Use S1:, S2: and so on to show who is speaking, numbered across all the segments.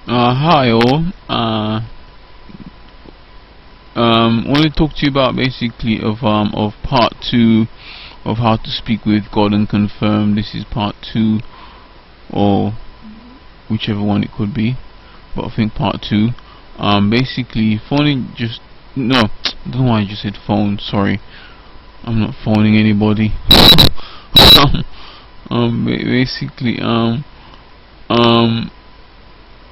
S1: Hi all. I want to talk to you about basically of part 2 of how to speak with God and confirm. This is part 2, or whichever one it could be, but I think part 2. Basically phoning, just no, I don't know why I just said phone. Sorry, I'm not phoning anybody. Basically um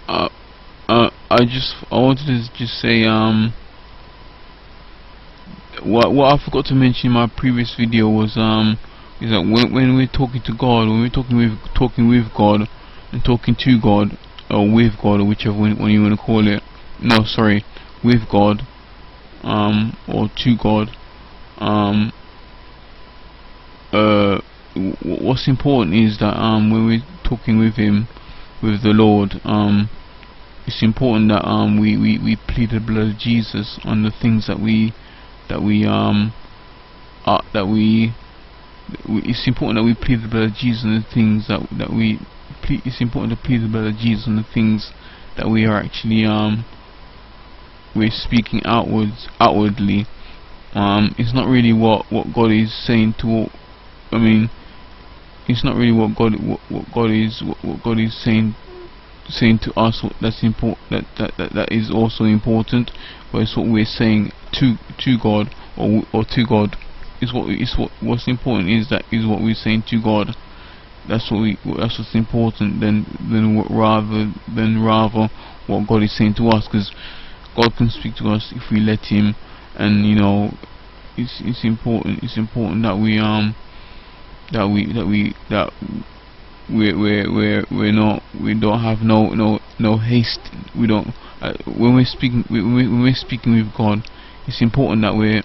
S1: I wanted to just say what I forgot to mention in my previous video was is that when we're talking to God, when we're talking with God and talking to God, or with God, or whichever one you want to call it, no, sorry, with God, or to God, what's important is that when we're talking with Him, with the Lord, it's important that we plead the blood of Jesus on the things that we it's important that we plead the blood of Jesus on the things it's important to plead the blood of Jesus on the things that we are actually we're speaking outwardly. It's not really what God is saying to, I mean, it's not really what God is saying to us. That's important. That is also important, but it's what we're saying to God, or to God. What's important is what we're saying to God. That's what's important rather what God is saying to us, because God can speak to us if we let Him. And it's important that we don't have no haste. We don't when we're speaking with God, it's important that we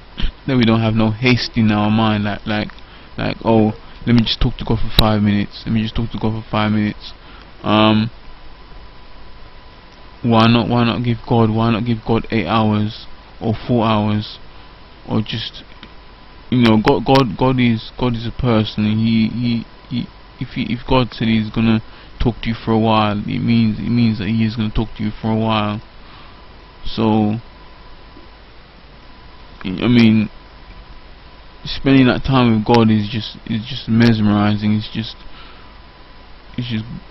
S1: don't have no haste in our mind, like, oh, let me just talk to God for 5 minutes. Why not give God 8 hours or 4 hours, or just, God is a person. If God said He's gonna talk to you for a while, it means that He is gonna talk to you for a while. So I mean, spending that time with God is just mesmerizing. It's just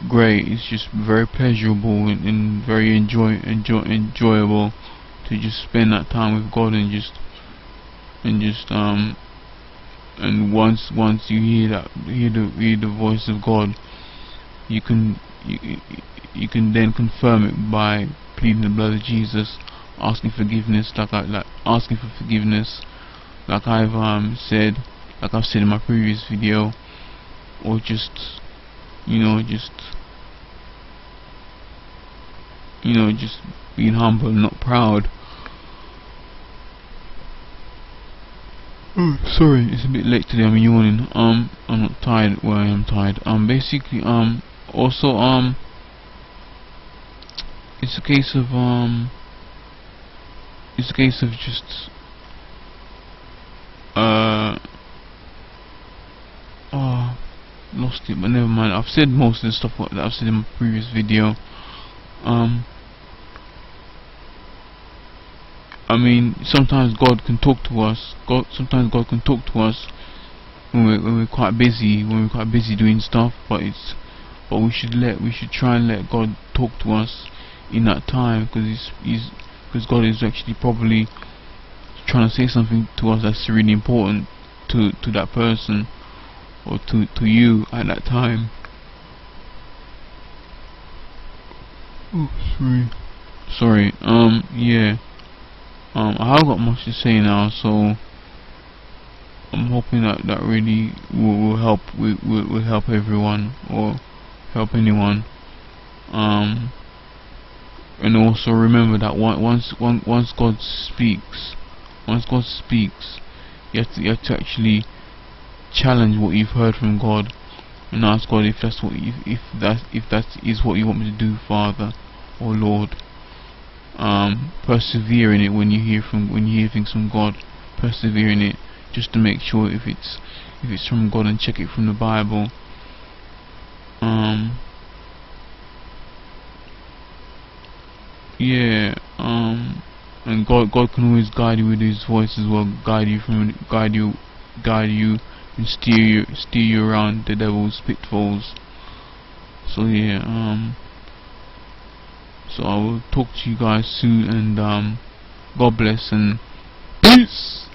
S1: great. It's just very pleasurable and very enjoyable to just spend that time with God, and once you hear the voice of God, you can then confirm it by pleading the blood of Jesus, asking forgiveness, asking for forgiveness, like I've said in my previous video, or just being humble and not proud. Oh, sorry, it's a bit late today. I'm yawning. I'm not tired. Well, I am tired. Basically, also, it's a case of just oh, lost it, but never mind. I've said most of the stuff that I've said in my previous video. I mean, sometimes God can talk to us. Sometimes God can talk to us when we're quite busy, doing stuff. But we should try and let God talk to us in that time, because God is actually probably trying to say something to us that's really important to that person, or to you at that time. Oh, sorry. Yeah. I haven't got much to say now, so I'm hoping that really will help. Will help everyone, or help anyone. And also remember that once God speaks, you have to actually challenge what you've heard from God, and ask God if that is what you want me to do, Father or Lord. Persevere in it when you hear things from God. Persevere in it, just to make sure if it's from God, and check it from the Bible. yeah, and God can always guide you with His voice as well, guide you, and steer you around the devil's pitfalls. So yeah, so I will talk to you guys soon, and God bless and peace.